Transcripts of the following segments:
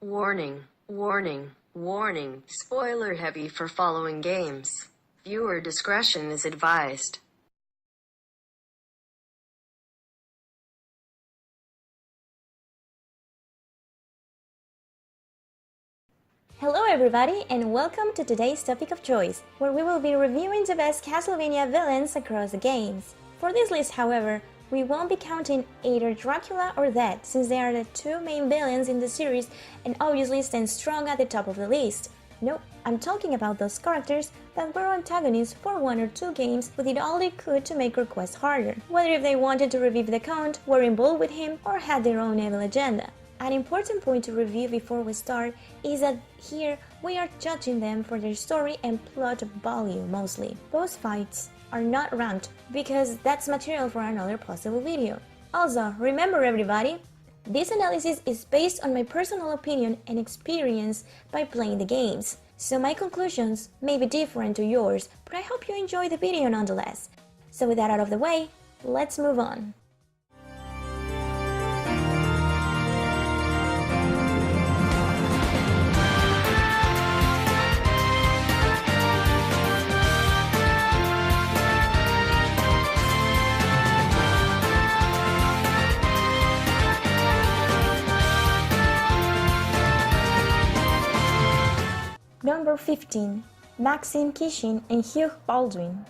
Warning, warning, warning. Spoiler heavy for following games. Viewer discretion is advised. Hello everybody and welcome to today's topic of choice, where we will be reviewing the best Castlevania villains across the games. For this list, however, we won't be counting either Dracula or Death, since they are the two main villains in the series and obviously stand strong at the top of the list. No, I'm talking about those characters that were antagonists for one or two games who did all they could to make our quest harder, whether if they wanted to revive the Count, were involved with him, or had their own evil agenda. An important point to review before we start is that here we are judging them for their story and plot value mostly. Boss fights are not ranked because that's material for another possible video. Also, remember everybody, this analysis is based on my personal opinion and experience by playing the games, so my conclusions may be different to yours, but I hope you enjoy the video nonetheless. So with that out of the way, let's move on. Number 15. Maxim Kishin and Hugh Baldwin.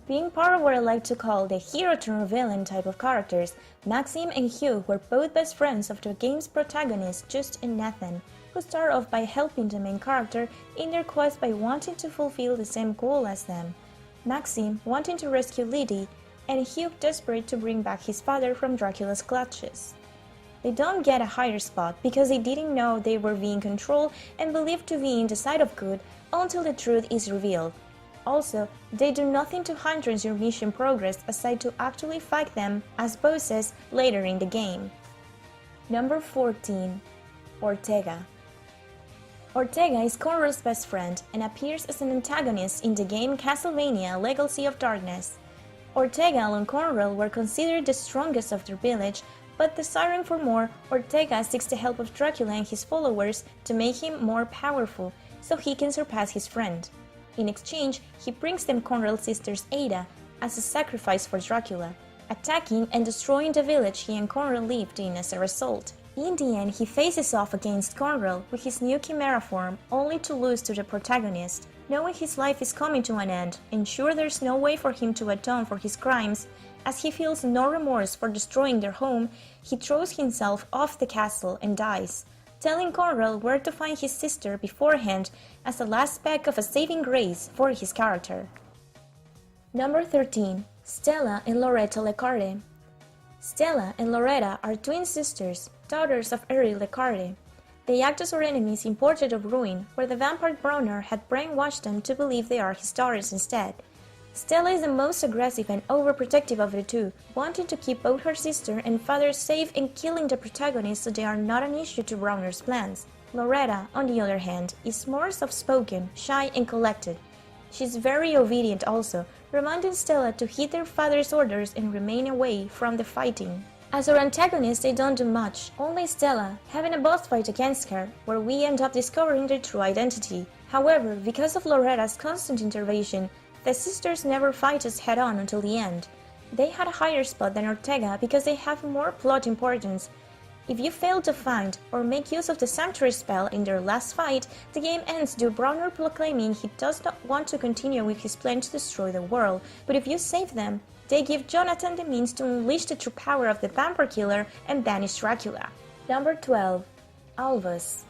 Being part of what I like to call the hero-turned-villain type of characters, Maxim and Hugh were both best friends of the game's protagonist Just and Nathan, who start off by helping the main character in their quest by wanting to fulfill the same goal as them. Maxim wanting to rescue Liddy, and Hugh desperate to bring back his father from Dracula's clutches. They don't get a higher spot because they didn't know they were being controlled and believed to be in the side of good until the truth is revealed. Also, they do nothing to hinder your mission progress aside to actually fight them as bosses later in the game. Number 14. Ortega. Ortega is Conral's best friend and appears as an antagonist in the game Castlevania Legacy of Darkness. Ortega and Conral were considered the strongest of their village, but desiring for more, Ortega seeks the help of Dracula and his followers to make him more powerful, so he can surpass his friend. In exchange, he brings them Conral's sister Ada as a sacrifice for Dracula, attacking and destroying the village he and Conral lived in as a result. In the end, he faces off against Conral with his new Chimera form, only to lose to the protagonist. Knowing his life is coming to an end, and sure there's no way for him to atone for his crimes, as he feels no remorse for destroying their home, he throws himself off the castle and dies, telling Conral where to find his sister beforehand as a last speck of a saving grace for his character. Number 13. Stella and Loretta Leccarde. Stella and Loretta are twin sisters, daughters of Eric Leccarde. They act as our enemies in Portrait of Ruin, where the vampire Bronner had brainwashed them to believe they are his daughters instead. Stella is the most aggressive and overprotective of the two, wanting to keep both her sister and father safe and killing the protagonist so they are not an issue to Bronner's plans. Loretta, on the other hand, is more soft-spoken, shy and collected. She's very obedient also, reminding Stella to heed their father's orders and remain away from the fighting. As our antagonists, they don't do much, only Stella, having a boss fight against her, where we end up discovering their true identity. However, because of Loretta's constant intervention, the sisters never fight us head-on until the end. They had a higher spot than Ortega because they have more plot importance. If you fail to find or make use of the Sanctuary spell in their last fight, the game ends due Bronner proclaiming he does not want to continue with his plan to destroy the world, but if you save them, they give Jonathan the means to unleash the true power of the vampire killer and banish Dracula. Number 12. Alvus.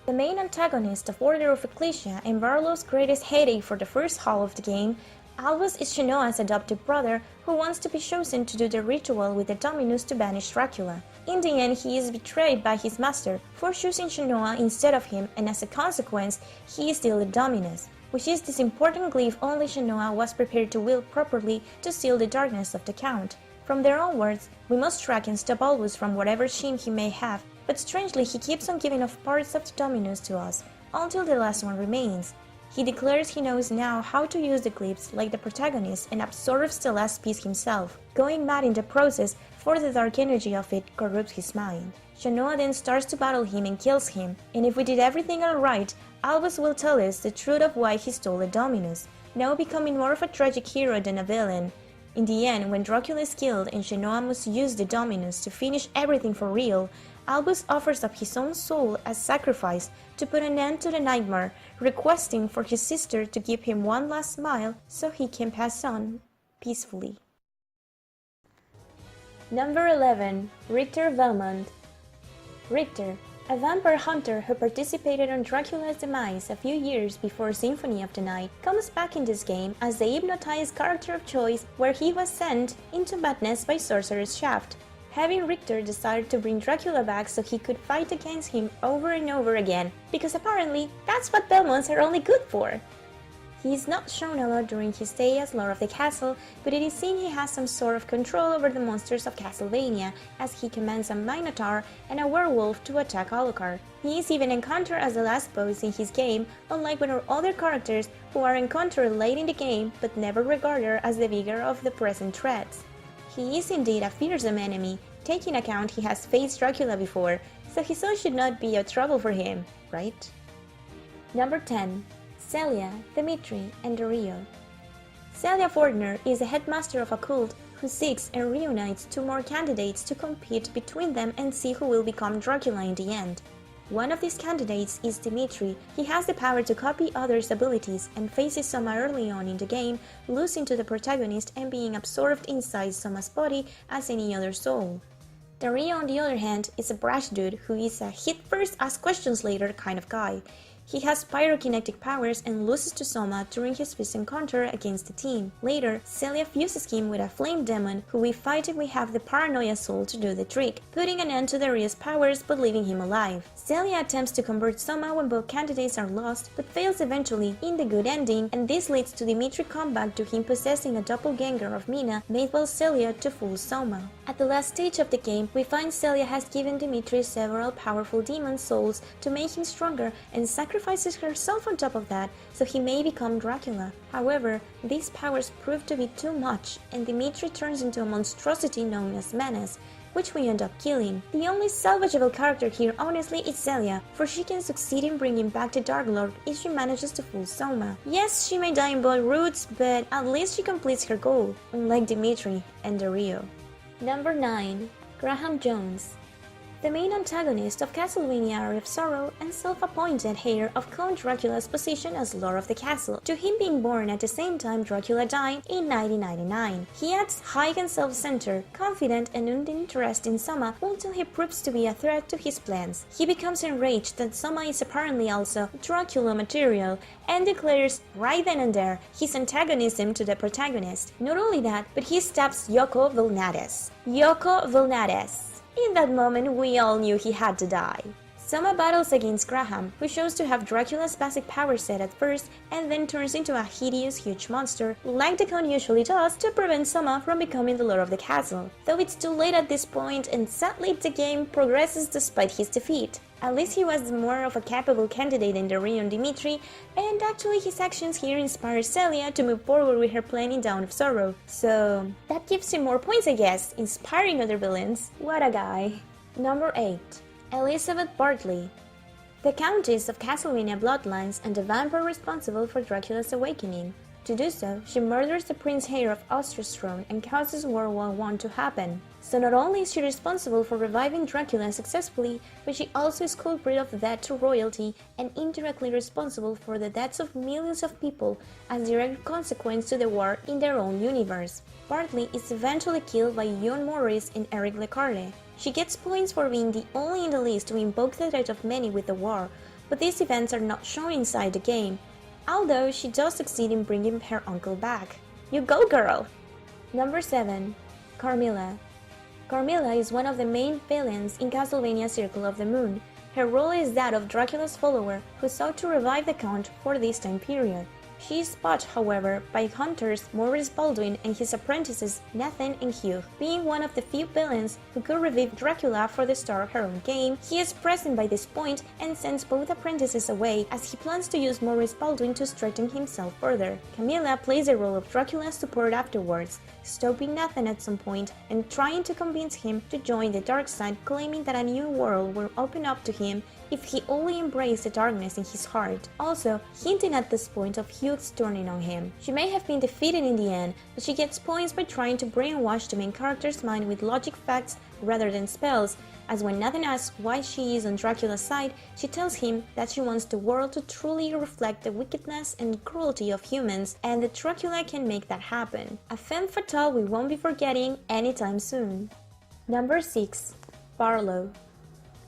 The main antagonist of Order of Ecclesia and Barlow's greatest headache for the first half of the game, Alvus is Shanoa's adopted brother who wants to be chosen to do the ritual with the Dominus to banish Dracula. In the end, he is betrayed by his master for choosing Shanoa instead of him, and as a consequence, he is still the Dominus, which is this important glyph only Shanoa was prepared to wield properly to seal the darkness of the Count. From there onwards, we must track and stop Alvus from whatever shame he may have, but strangely he keeps on giving off parts of the Dominus to us, until the last one remains. He declares he knows now how to use the glyphs like the protagonist and absorbs the last piece himself, going mad in the process, for the dark energy of it corrupts his mind. Shanoa then starts to battle him and kills him, and if we did everything alright, Albus will tell us the truth of why he stole the Dominus, now becoming more of a tragic hero than a villain. In the end, when Dracula is killed and Shanoa must use the Dominus to finish everything for real, Albus offers up his own soul as sacrifice to put an end to the nightmare, requesting for his sister to give him one last smile so he can pass on peacefully. Number 11. Richter Valmont. Richter, a vampire hunter who participated on Dracula's demise a few years before Symphony of the Night, comes back in this game as the hypnotized character of choice where he was sent into madness by Sorcerer's Shaft. Having Richter decided to bring Dracula back so he could fight against him over and over again, because apparently that's what Belmonts are only good for. He is not shown a lot during his stay as Lord of the Castle, but it is seen he has some sort of control over the monsters of Castlevania, as he commands a Minotaur and a werewolf to attack Alucard. He is even encountered as the last boss in his game, unlike with our other characters who are encountered late in the game but never regarded as the bigger of the present threats. He is indeed a fearsome enemy, taking account he has faced Dracula before, so his son should not be a trouble for him, right? Number 10. Celia, Dimitri, and Dario. Celia Fortner is the headmaster of a cult who seeks and reunites two more candidates to compete between them and see who will become Dracula in the end. One of these candidates is Dimitri. He has the power to copy others' abilities and faces Soma early on in the game, losing to the protagonist and being absorbed inside Soma's body as any other soul. Dario, on the other hand, is a brash dude who is a hit first, ask questions later kind of guy. He has pyrokinetic powers and loses to Soma during his first encounter against the team. Later, Celia fuses him with a flame demon who we fight if we have the paranoia soul to do the trick, putting an end to Dario's powers but leaving him alive. Celia attempts to convert Soma when both candidates are lost, but fails eventually in the good ending, and this leads to Dimitri comeback to him possessing a doppelganger of Mina made by Celia to fool Soma. At the last stage of the game, we find Celia has given Dimitri several powerful demon souls to make him stronger and sacrifices herself on top of that so he may become Dracula. However, these powers prove to be too much and Dimitri turns into a monstrosity known as Menace, which we end up killing. The only salvageable character here honestly is Celia, for she can succeed in bringing back the Dark Lord if she manages to fool Soma. Yes, she may die in both routes, but at least she completes her goal, unlike Dimitri and Dario. Number 9. Graham Jones. The main antagonist of Castlevania Area of Sorrow and self-appointed heir of Count Dracula's position as Lord of the Castle, to him being born at the same time Dracula died in 1999. He acts high and self-centered, confident and uninterested in Soma until he proves to be a threat to his plans. He becomes enraged that Soma is apparently also Dracula material and declares right then and there his antagonism to the protagonist. Not only that, but he stabs Yoko Vilnades. Yoko Vilnades. In that moment, we all knew he had to die. Soma battles against Graham, who shows to have Dracula's basic power set at first and then turns into a hideous huge monster, like the Count usually does, to prevent Soma from becoming the Lord of the Castle. Though it's too late at this point and sadly the game progresses despite his defeat. At least he was more of a capable candidate than Dario and Dimitri, and actually his actions here inspire Celia to move forward with her plan in Dawn of Sorrow. So that gives him more points, I guess, inspiring other villains. What a guy. Number 8. Elizabeth Bartley. The Countess of Castlevania bloodlines and the vampire responsible for Dracula's awakening. To do so, she murders the Prince Heir of Austria's throne and causes World War I to happen. So not only is she responsible for reviving Dracula successfully, but she also is culprit of the death to royalty and indirectly responsible for the deaths of millions of people as direct consequence to the war in their own universe. Bartley is eventually killed by Jon Morris and Eric Lecarde. She gets points for being the only in the list to invoke the threat of many with the war, but these events are not shown inside the game, although she does succeed in bringing her uncle back. You go, girl! Number 7. Carmilla. Carmilla is one of the main villains in Castlevania Circle of the Moon. Her role is that of Dracula's follower who sought to revive the Count for this time period. She is spotted, however, by hunters Maurice Baldwin and his apprentices Nathan and Hugh. Being one of the few villains who could revive Dracula for the start of her own game, he is present by this point and sends both apprentices away as he plans to use Maurice Baldwin to strengthen himself further. Camilla plays the role of Dracula's support afterwards, stopping Nathan at some point and trying to convince him to join the dark side, claiming that a new world will open up to him if he only embraced the darkness in his heart, also hinting at this point of Hugh's turning on him. She may have been defeated in the end, but she gets points by trying to brainwash the main character's mind with logic facts rather than spells, as when Nathan asks why she is on Dracula's side, she tells him that she wants the world to truly reflect the wickedness and cruelty of humans, and that Dracula can make that happen. A femme fatale we won't be forgetting anytime soon. Number 6. Barlow.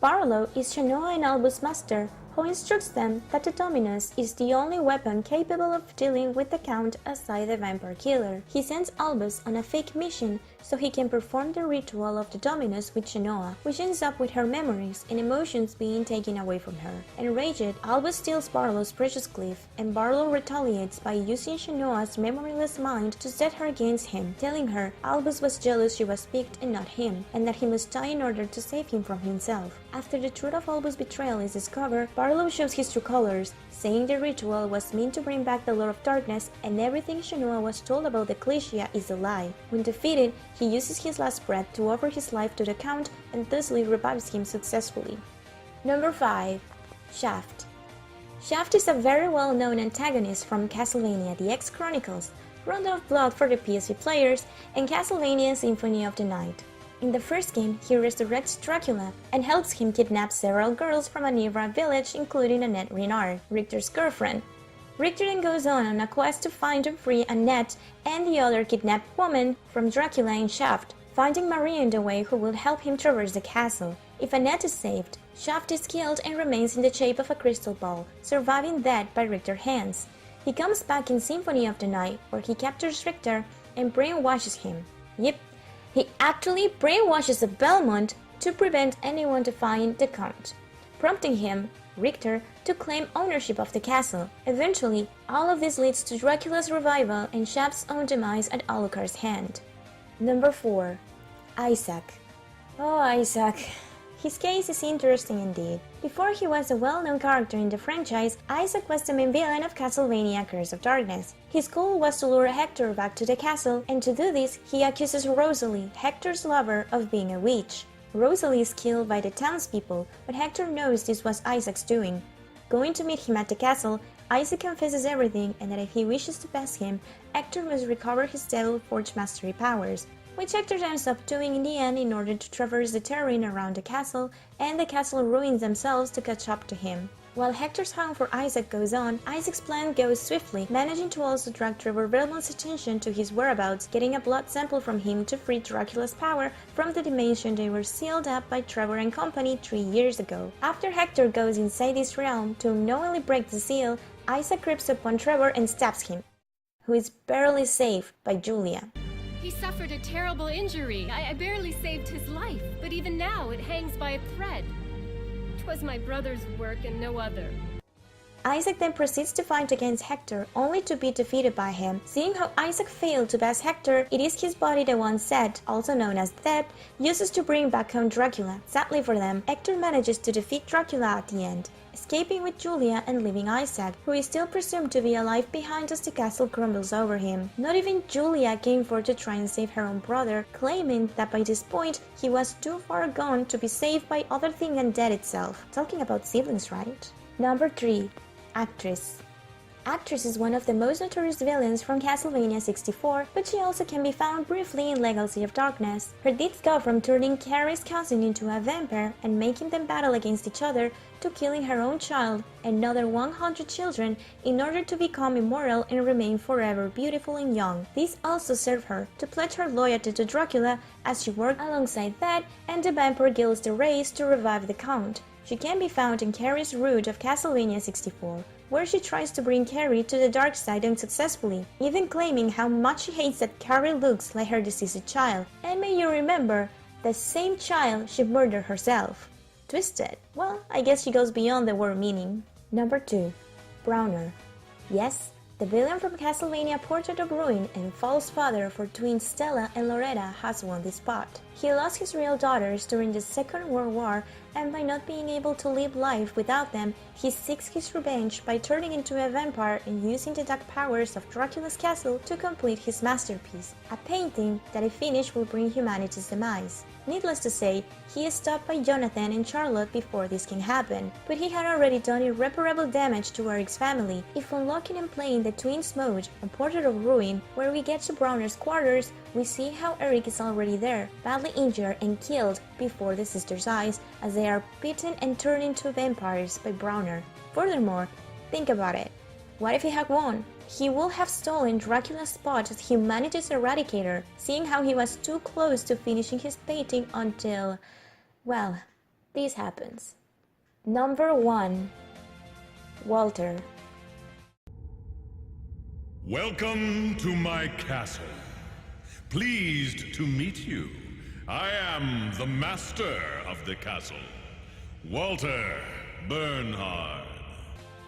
Barlow is Shanoa and Albus' master, who instructs them that the Dominus is the only weapon capable of dealing with the Count aside the vampire killer. He sends Albus on a fake mission so he can perform the ritual of the Dominus with Shanoa, which ends up with her memories and emotions being taken away from her. Enraged, Albus steals Barlow's precious glyph, and Barlow retaliates by using Shanoa's memoryless mind to set her against him, telling her Albus was jealous she was picked and not him, and that he must die in order to save him from himself. After the truth of Albus' betrayal is discovered, Barlow shows his true colors, saying the ritual was meant to bring back the Lord of Darkness and everything Shanoa was told about the Ecclesia is a lie. When defeated, he uses his last breath to offer his life to the Count and thusly revives him successfully. Number 5. Shaft. Shaft is a very well-known antagonist from Castlevania The X Chronicles, Rondo of Blood for the PSP players, and Castlevania Symphony of the Night. In the first game, he resurrects Dracula and helps him kidnap several girls from a nearby village, including Annette Renard, Richter's girlfriend. Richter then goes on a quest to find and free Annette and the other kidnapped woman from Dracula in Shaft, finding Maria in the way who will help him traverse the castle. If Annette is saved, Shaft is killed and remains in the shape of a crystal ball, surviving death by Richter's hands. He comes back in Symphony of the Night, where he captures Richter and brainwashes him. Yep, he actually brainwashes a Belmont to prevent anyone to find the Count, prompting him, Richter, to claim ownership of the castle. Eventually, all of this leads to Dracula's revival and Shaft's own demise at Alucard's hand. Number 4. Isaac. Oh, Isaac. His case is interesting indeed. Before he was a well-known character in the franchise, Isaac was the main villain of Castlevania Curse of Darkness. His goal was to lure Hector back to the castle, and to do this, he accuses Rosalie, Hector's lover, of being a witch. Rosalie is killed by the townspeople, but Hector knows this was Isaac's doing. Going to meet him at the castle, Isaac confesses everything and that if he wishes to pass him, Hector must recover his Devil Forge mastery powers, which Hector ends up doing in the end in order to traverse the terrain around the castle, and the castle ruins themselves to catch up to him. While Hector's hunt for Isaac goes on, Isaac's plan goes swiftly, managing to also drag Trevor Belmont's attention to his whereabouts, getting a blood sample from him to free Dracula's power from the dimension they were sealed up by Trevor and company 3 years ago. After Hector goes inside this realm to unknowingly break the seal, Isaac creeps upon Trevor and stabs him, who is barely saved by Julia. He suffered a terrible injury. I barely saved his life, but even now it hangs by a thread. 'Twas my brother's work and no other. Isaac then proceeds to fight against Hector, only to be defeated by him. Seeing how Isaac failed to pass Hector, it is his body that one Zed, also known as Death, uses to bring back Count Dracula. Sadly for them, Hector manages to defeat Dracula at the end, escaping with Julia and leaving Isaac, who is still presumed to be alive behind as the castle crumbles over him. Not even Julia came forth to try and save her own brother, claiming that by this point he was too far gone to be saved by other thing than death itself. Talking about siblings, right? Number 3. Actress. Actress is one of the most notorious villains from Castlevania 64, but she also can be found briefly in Legacy of Darkness. Her deeds go from turning Carrie's cousin into a vampire and making them battle against each other, to killing her own child and another 100 children in order to become immortal and remain forever beautiful and young. This also served her to pledge her loyalty to Dracula as she worked alongside that and the Vampire Guild's The Race to revive the Count. She can be found in Carrie's route of Castlevania 64, where she tries to bring Carrie to the dark side unsuccessfully, even claiming how much she hates that Carrie looks like her deceased child. And may you remember, the same child she murdered herself. Twisted. Well, I guess she goes beyond the word meaning. Number 2. Browner. Yes, The villain from Castlevania Portrait of Ruin and false father for twins Stella and Loretta has won this spot. He lost his real daughters during the Second World War, and by not being able to live life without them, he seeks his revenge by turning into a vampire and using the dark powers of Dracula's castle to complete his masterpiece, a painting that if finished will bring humanity's demise. Needless to say, he is stopped by Jonathan and Charlotte before this can happen, but he had already done irreparable damage to Eric's family. If unlocking and playing the Twins mode on Portrait of Ruin, where we get to Browner's quarters, we see how Eric is already there, badly injured and killed before the sisters' eyes as they are bitten and turned into vampires by Browner. Furthermore, think about it. What if he had won? He would have stolen Dracula's spot as humanity's eradicator, seeing how he was too close to finishing his painting until, well, this happens. Number 1. Walter. Welcome to my castle. Pleased to meet you. I am the master of the castle, Walter Bernhard.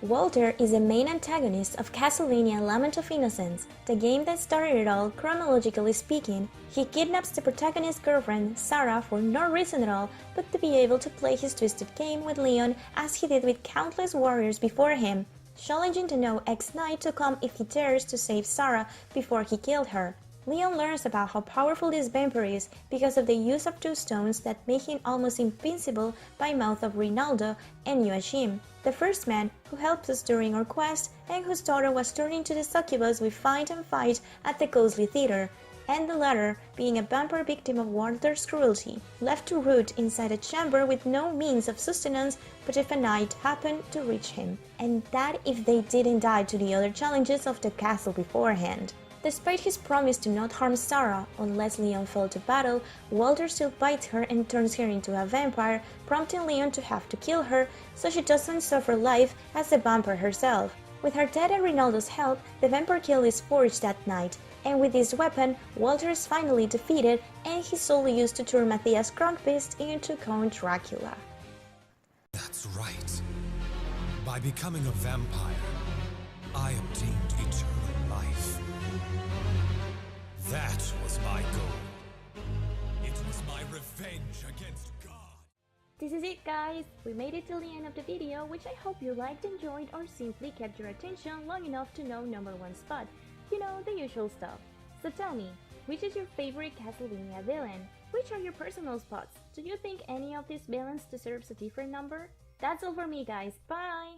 Walter is the main antagonist of Castlevania Lament of Innocence, the game that started it all. Chronologically speaking. He kidnaps the protagonist's girlfriend, Sarah, for no reason at all but to be able to play his twisted game with Leon as he did with countless warriors before him, challenging the No ex-knight to come if he dares to save Sarah before he killed her. Leon learns about how powerful this vampire is because of the use of two stones that make him almost invincible by mouth of Rinaldo and Joachim, the first man who helped us during our quest and whose daughter was turned into the succubus we find and fight at the Ghostly Theater, and the latter being a vampire victim of Walter's cruelty, left to root inside a chamber with no means of sustenance but if a knight happened to reach him, and that if they didn't die to the other challenges of the castle beforehand. Despite his promise to not harm Sarah unless Leon fell to battle, Walter still bites her and turns her into a vampire, prompting Leon to have to kill her so she doesn't suffer life as the vampire herself. With her dad and Rinaldo's help, the vampire kill is forged that night, and with this weapon, Walter is finally defeated and his soul used to turn Matthias Kronqvist into Count Dracula. That's right. By becoming a vampire, I obtained eternal life. That was my goal. It was my revenge against God. This is it, guys! We made it till the end of the video, which I hope you liked, enjoyed, or simply kept your attention long enough to know number 1 spot. You know, the usual stuff. So tell me, which is your favorite Castlevania villain? Which are your personal spots? Do you think any of these villains deserves a different number? That's all for me, guys. Bye!